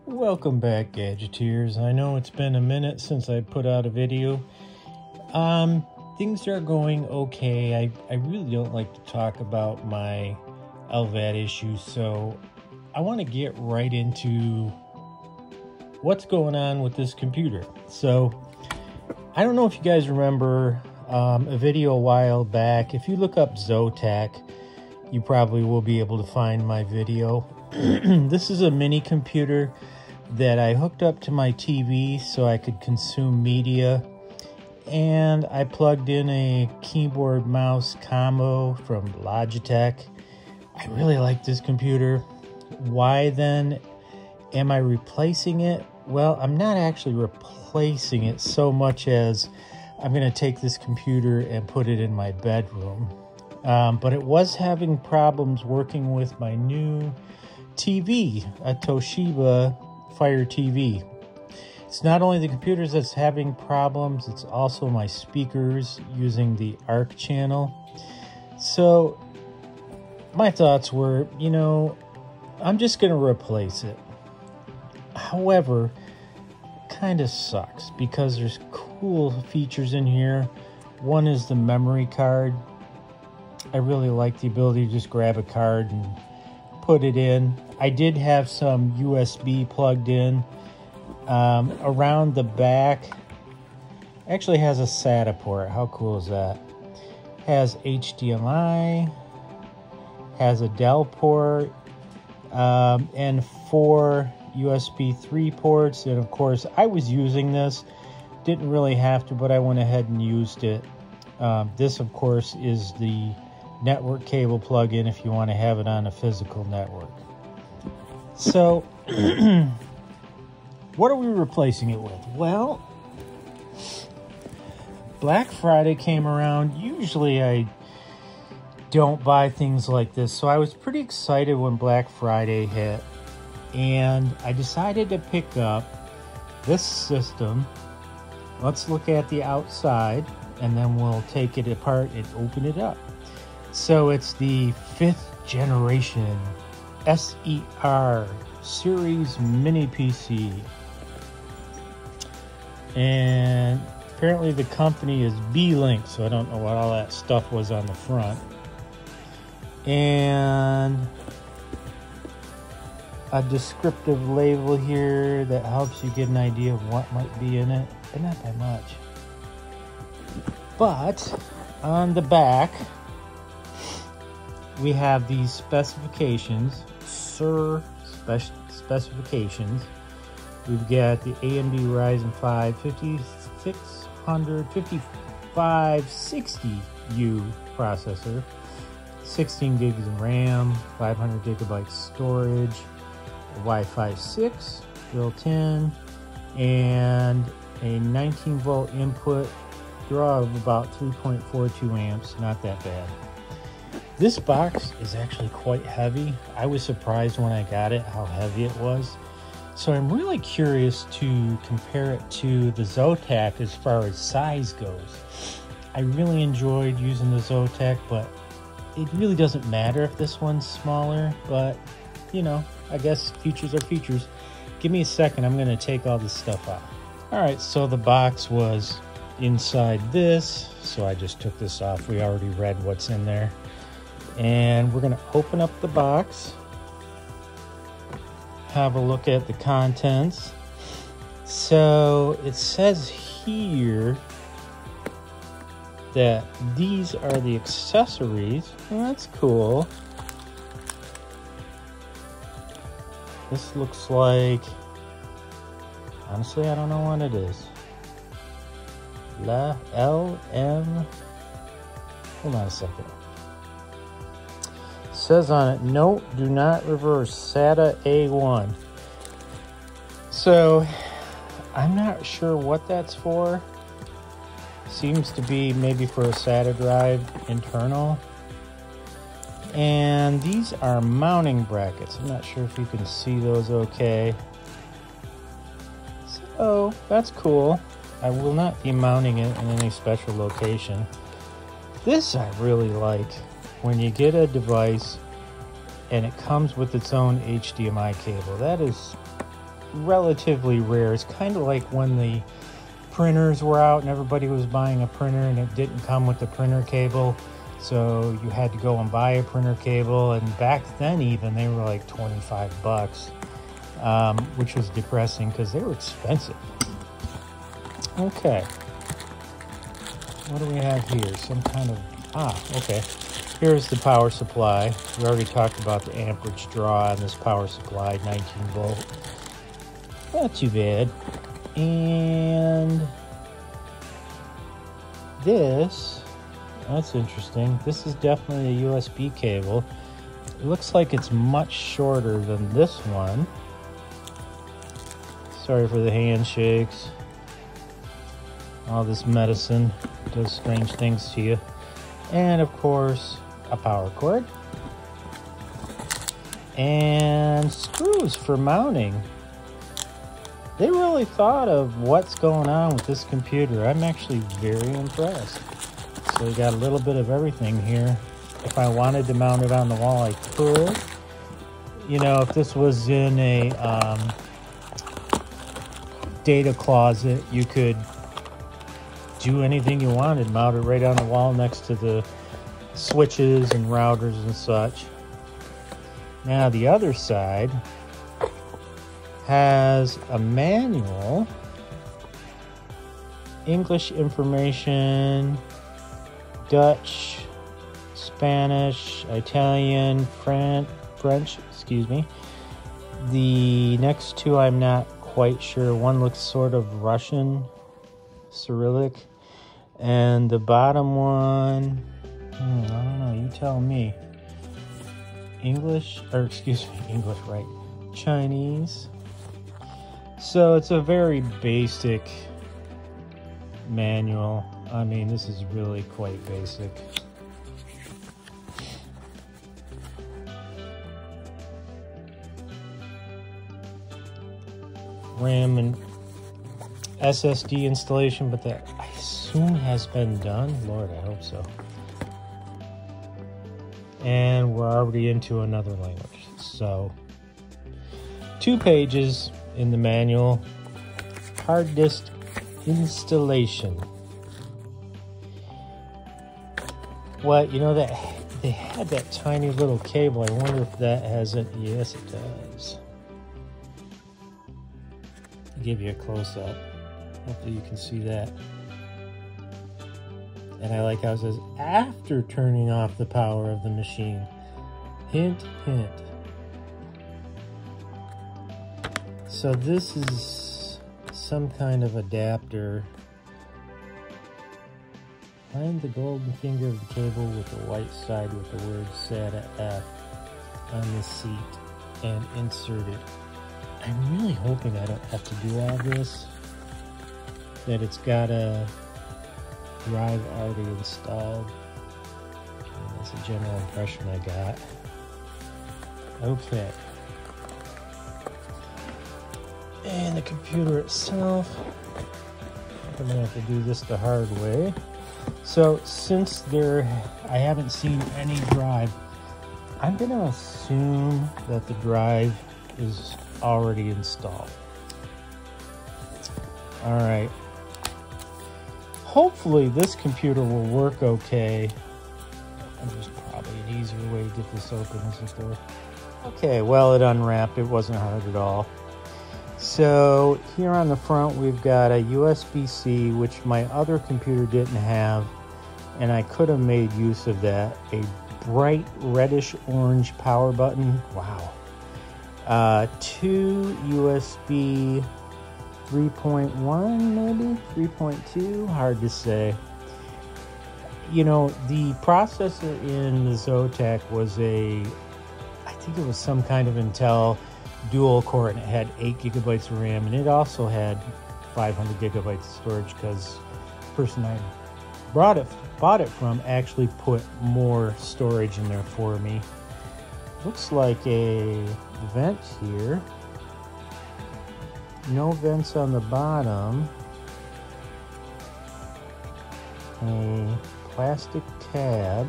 Welcome back, Gadgeteers. I know it's been a minute since I put out a video. Things are going okay. I really don't like to talk about my LVAD issues, so I want to get right into what's going on with this computer. So, I don't know if you guys remember a video a while back. If you look up Zotac, you probably will be able to find my video. This is a mini computer that I hooked up to my TV so I could consume media, and I plugged in a keyboard mouse combo from Logitech. I really like this computer. Why then am I replacing it? Well, I'm not actually replacing it so much as I'm going to take this computer and put it in my bedroom. But it was having problems working with my new TV, a Toshiba Fire TV. It's not only the computers that's having problems, it's also my speakers using the ARC channel. So my thoughts were, you know, I'm just going to replace it. However, kind of sucks because there's cool features in here. One is the memory card. I really like the ability to just grab a card and put it in. I did have some USB plugged in. Around the back, actually has a SATA port. How cool is that? Has HDMI, has a Dell port, and 4 USB 3 ports. And of course, I was using this. Didn't really have to, but I went ahead and used it. This, of course, is the network cable plug-in if you want to have it on a physical network. So, what are we replacing it with? Well, Black Friday came around. Usually I don't buy things like this, so I was pretty excited when Black Friday hit, and I decided to pick up this system. Let's look at the outside, and then we'll take it apart and open it up. So it's the 5th generation SER series mini PC. And apparently the company is B-Link, so I don't know what all that stuff was on the front. And a descriptive label here that helps you get an idea of what might be in it, but not by much. But on the back, we have these specifications, specifications. We've got the AMD Ryzen 5 5560U processor, 16 gigs of RAM, 500 gigabytes storage, Wi-Fi 6 built in, and a 19 volt input, draw of about 3.42 amps, not that bad. This box is actually quite heavy. I was surprised when I got it how heavy it was. So I'm really curious to compare it to the Zotac as far as size goes. I really enjoyed using the Zotac, but it really doesn't matter if this one's smaller, but you know, I guess features are features. Give me a second, I'm gonna take all this stuff out. All right, so the box was inside this, so I just took this off. We already read what's in there. And we're going to open up the box, have a look at the contents. So it says here that these are the accessories. Well, that's cool. This looks like, honestly, I don't know what it is. LM. Hold on a second. Says on it, note, do not reverse, SATA A1. So I'm not sure what that's for. Seems to be maybe for a SATA drive internal. And these are mounting brackets. I'm not sure if you can see those okay. So that's cool. I will not be mounting it in any special location. This I really like. when you get a device and it comes with its own HDMI cable. That is relatively rare. It's kind of like when the printers were out and everybody was buying a printer and it didn't come with the printer cable, so you had to go and buy a printer cable. And back then even they were like 25 bucks, which was depressing because they were expensive. Okay, what do we have here? Some kind of okay, here's the power supply. We already talked about the amperage draw on this power supply, 19 volt. Not too bad. And that's interesting. This is definitely a USB cable. It looks like it's much shorter than this one. Sorry for the handshakes. All this medicine does strange things to you. And of course, a power cord. And screws for mounting. They really thought of what's going on with this computer. I'm actually very impressed. So we got a little bit of everything here. If I wanted to mount it on the wall, I could. You know, if this was in a data closet, you could do anything you wanted. Mount it right on the wall next to the switches and routers and such. Now the other side has a manual, English information, Dutch, Spanish, Italian, French, excuse me. The next two I'm not quite sure. One looks sort of Russian, Cyrillic, and the bottom one, I don't know, you tell me. English, right? Chinese. So it's a very basic manual. I mean, this is really quite basic. RAM and SSD installation, but that I assume has been done. Lord, I hope so. And we're already into another language. So 2 pages in the manual. Hard disk installation. What, you know, that they had that tiny little cable. I wonder if that has it. Yes, it does. I'll give you a close-up. Hopefully you can see that. And I like how it says, after turning off the power of the machine. Hint, hint. So this is some kind of adapter. Find the golden finger of the cable with the white side with the word SATA F on the seat and insert it. I'm really hoping I don't have to do all this. That it's got a drive already installed. And that's a general impression I got. Okay. And the computer itself, I'm gonna have to do this the hard way. So since I haven't seen any drive, I'm gonna assume that the drive is already installed. All right. Hopefully this computer will work okay. And there's probably an easier way to get this open, isn't there? Okay, well, it unwrapped. It wasn't hard at all. So here on the front, we've got a USB-C, which my other computer didn't have, and I could have made use of that. A bright reddish orange power button. Wow. 2 USB 3.1, maybe 3.2, hard to say. You know, the processor in the Zotac was I think it was some kind of Intel dual core, and it had 8 gigabytes of RAM, and it also had 500 gigabytes of storage because the person I bought it from actually put more storage in there for me. Looks like a vent here. No vents on the bottom. A plastic tab.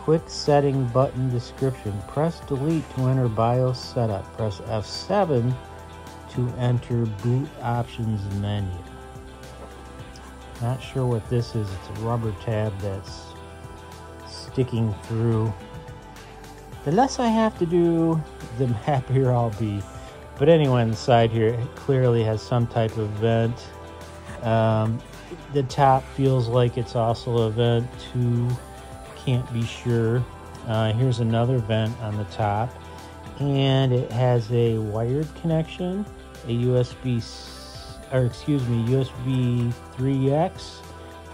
quick setting button description. Press delete to enter BIOS setup. Press F7 to enter boot options menu. Not sure what this is. It's a rubber tab that's sticking through. The less I have to do, the happier I'll be. But anyway, on the side here, it clearly has some type of vent. The top feels like it's also a vent too. Can't be sure. Here's another vent on the top, and it has a wired connection, a USB 3X,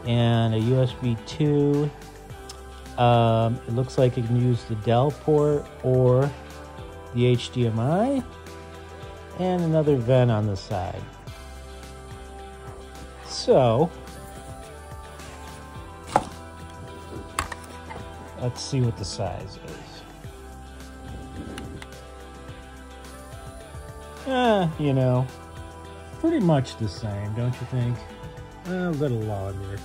and a USB 2. It looks like it can use the Dell port or the HDMI, and another vent on the side. So let's see what the size is. You know, pretty much the same, don't you think? A little longer.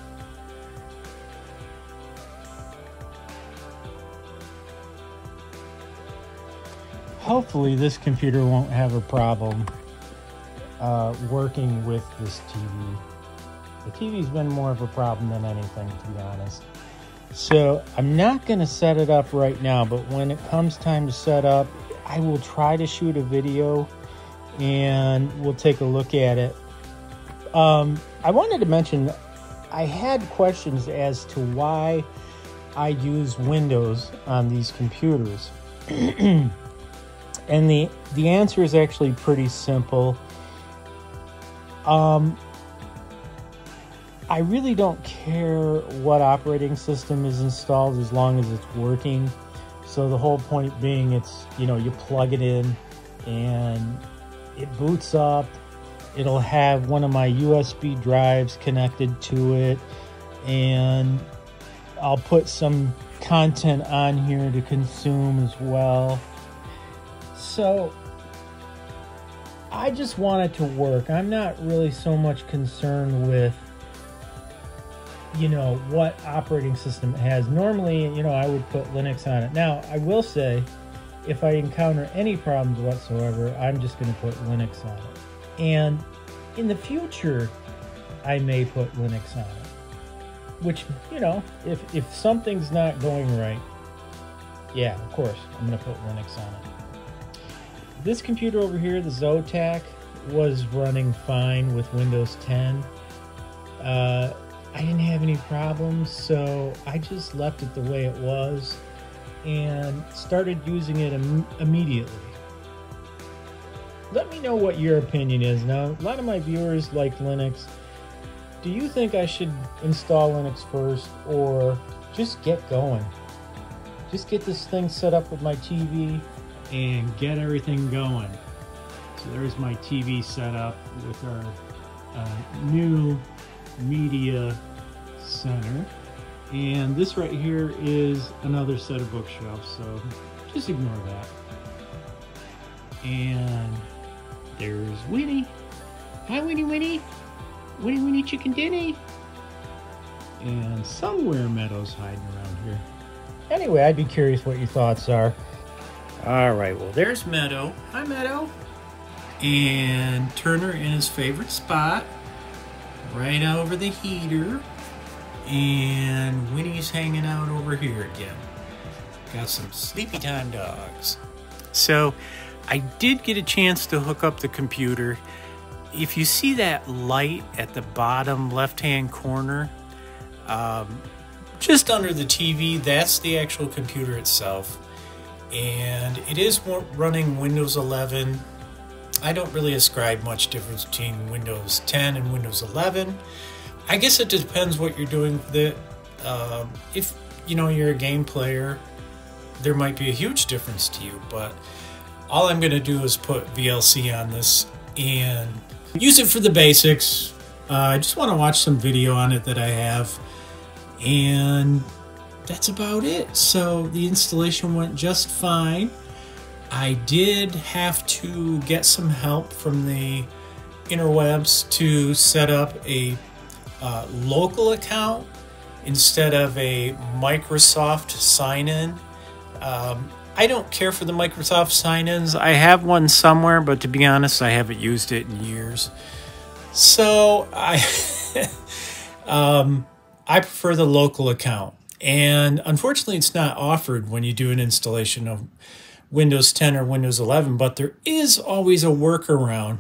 Hopefully this computer won't have a problem working with this TV. The TV's been more of a problem than anything, to be honest. So I'm not going to set it up right now, but when it comes time to set up, I will try to shoot a video and we'll take a look at it. I wanted to mention, I had questions as to why I use Windows on these computers. And the answer is actually pretty simple. I really don't care what operating system is installed as long as it's working. So the whole point being, it's, you know, you plug it in and it boots up. It'll have one of my USB drives connected to it, and I'll put some content on here to consume as well. So I just want it to work. I'm not really so much concerned with, you know, what operating system it has. Normally, you know, I would put Linux on it. Now, I will say, if I encounter any problems whatsoever, I'm just going to put Linux on it. And in the future, I may put Linux on it. Which, you know, if something's not going right, yeah, of course, I'm going to put Linux on it. This computer over here, the Zotac, was running fine with Windows 10. I didn't have any problems, so I just left it the way it was and started using it immediately. Let me know what your opinion is. Now, a lot of my viewers like Linux. Do you think I should install Linux first, or just get going? Just get this thing set up with my TV and get everything going. So there's my TV set up with our new media center, and this right here is another set of bookshelves, so just ignore that. And there's Winnie. Hi, Winnie, Winnie. Winnie, Winnie, chicken dinny. And somewhere Meadow's hiding around here. Anyway, I'd be curious what your thoughts are. All right, well, there's Meadow. Hi, Meadow. And Turner in his favorite spot, right over the heater. And Winnie's hanging out over here again. Got some sleepy time dogs. So I did get a chance to hook up the computer. If you see that light at the bottom left-hand corner, just under the TV, that's the actual computer itself. And it is running Windows 11. I don't really ascribe much difference between Windows 10 and Windows 11. I guess it depends what you're doing with it. If you know you're a game player, there might be a huge difference to you, but all I'm going to do is put VLC on this and use it for the basics. I just want to watch some video on it that I have, and that's about it. So the installation went just fine. I did have to get some help from the interwebs to set up a local account instead of a Microsoft sign-in. I don't care for the Microsoft sign-ins. I have one somewhere, but to be honest, I haven't used it in years. So I I prefer the local account. And unfortunately, it's not offered when you do an installation of Windows 10 or Windows 11, but there is always a workaround.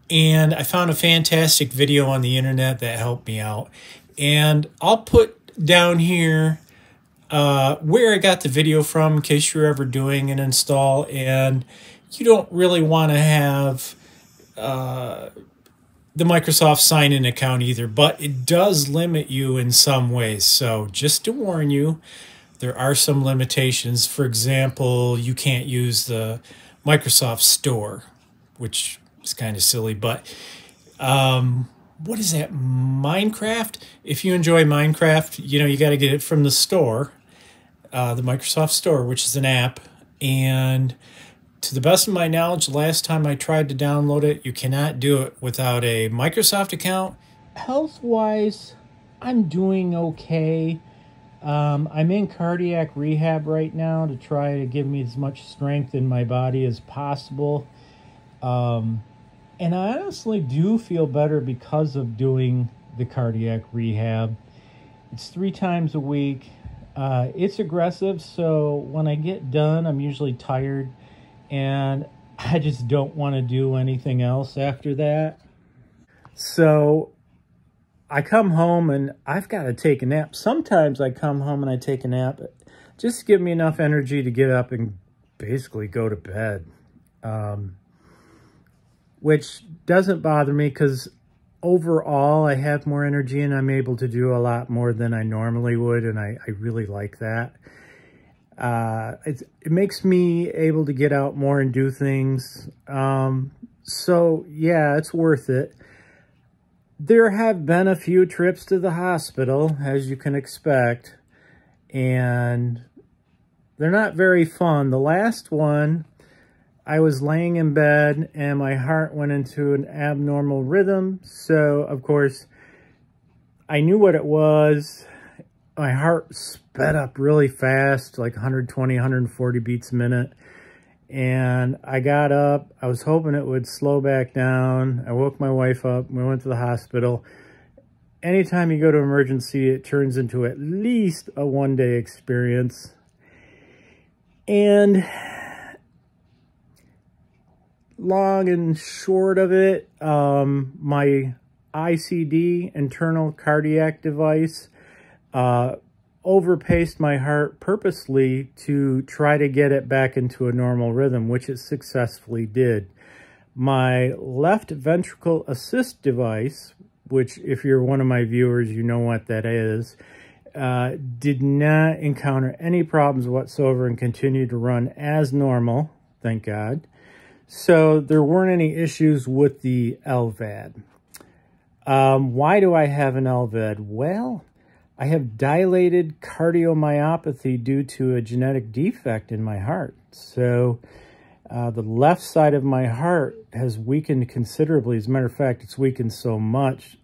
And I found a fantastic video on the internet that helped me out. And I'll put down here where I got the video from in case you're ever doing an install and you don't really want to have the Microsoft sign-in account either, but it does limit you in some ways. So just to warn you, there are some limitations. For example, you can't use the Microsoft Store, which is kind of silly, but what is that, Minecraft? If you enjoy Minecraft, you know, you got to get it from the store, the Microsoft Store, which is an app. And to the best of my knowledge, the last time I tried to download it, you cannot do it without a Microsoft account. Health-wise, I'm doing okay. I'm in cardiac rehab right now to try to give me as much strength in my body as possible. And I honestly do feel better because of doing the cardiac rehab. It's 3 times a week. It's aggressive, so when I get done, I'm usually tired, and I just don't want to do anything else after that. So I come home and I've got to take a nap. Sometimes I come home and I take a nap just to give me enough energy to get up and basically go to bed. Which doesn't bother me because overall I have more energy and I'm able to do a lot more than I normally would, and I really like that. It makes me able to get out more and do things. So yeah, it's worth it. There have been a few trips to the hospital, as you can expect, and they're not very fun. The last one, I was laying in bed and my heart went into an abnormal rhythm. So, of course, I knew what it was. My heart sped up really fast, like 120, 140 beats a minute. And I got up. I was hoping it would slow back down. I woke my wife up. We went to the hospital. Anytime you go to emergency, it turns into at least a one-day experience. And long and short of it, my ICD, internal cardiac device, overpaced my heart purposely to try to get it back into a normal rhythm, which it successfully did. My left ventricle assist device, which if you're one of my viewers, you know what that is, did not encounter any problems whatsoever and continued to run as normal, thank God. So there weren't any issues with the LVAD. Why do I have an LVAD? Well, I have dilated cardiomyopathy due to a genetic defect in my heart. So the left side of my heart has weakened considerably. As a matter of fact, it's weakened so much,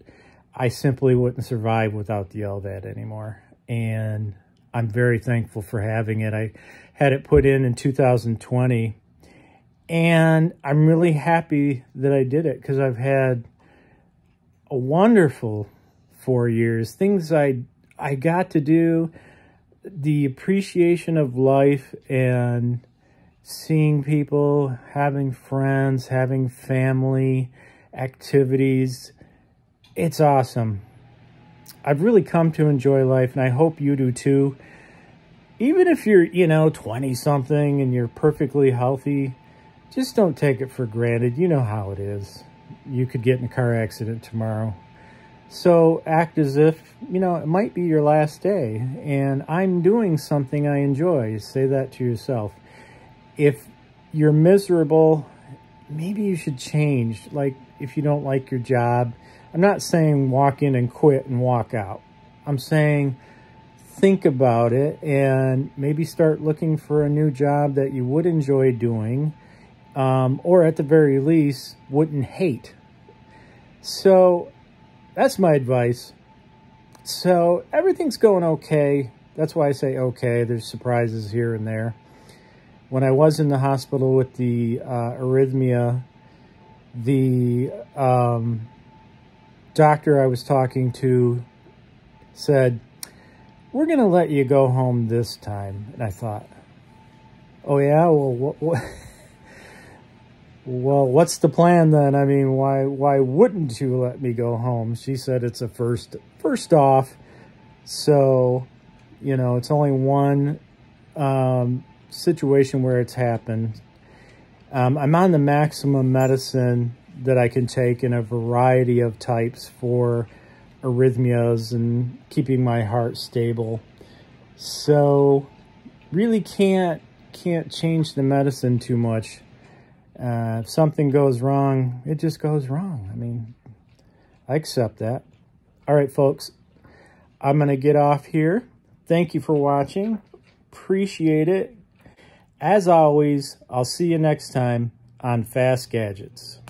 I simply wouldn't survive without the LVAD anymore. And I'm very thankful for having it. I had it put in 2020. And I'm really happy that I did it because I've had a wonderful 4 years. Things I got to do, the appreciation of life and seeing people, having friends, having family, activities. It's awesome. I've really come to enjoy life, and I hope you do too. Even if you're, 20-something and you're perfectly healthy, just don't take it for granted. You know how it is. You could get in a car accident tomorrow. So act as if, it might be your last day. And I'm doing something I enjoy. Say that to yourself. If you're miserable, maybe you should change. Like, if you don't like your job. I'm not saying walk in and quit and walk out. I'm saying think about it and maybe start looking for a new job that you would enjoy doing. Or at the very least, wouldn't hate. So that's my advice. So everything's going okay. That's why I say okay. There's surprises here and there. When I was in the hospital with the arrhythmia, the doctor I was talking to said, "We're going to let you go home this time." And I thought, oh yeah, well, well, what's the plan then? I mean, why wouldn't you let me go home? She said it's a first off. So, you know, it's only one situation where it's happened. I'm on the maximum medicine that I can take in a variety of types for arrhythmias and keeping my heart stable. So really can't change the medicine too much. If something goes wrong, it just goes wrong. I mean, I accept that. All right, folks, I'm going to get off here. Thank you for watching. Appreciate it. As always, I'll see you next time on Fast Gadgets.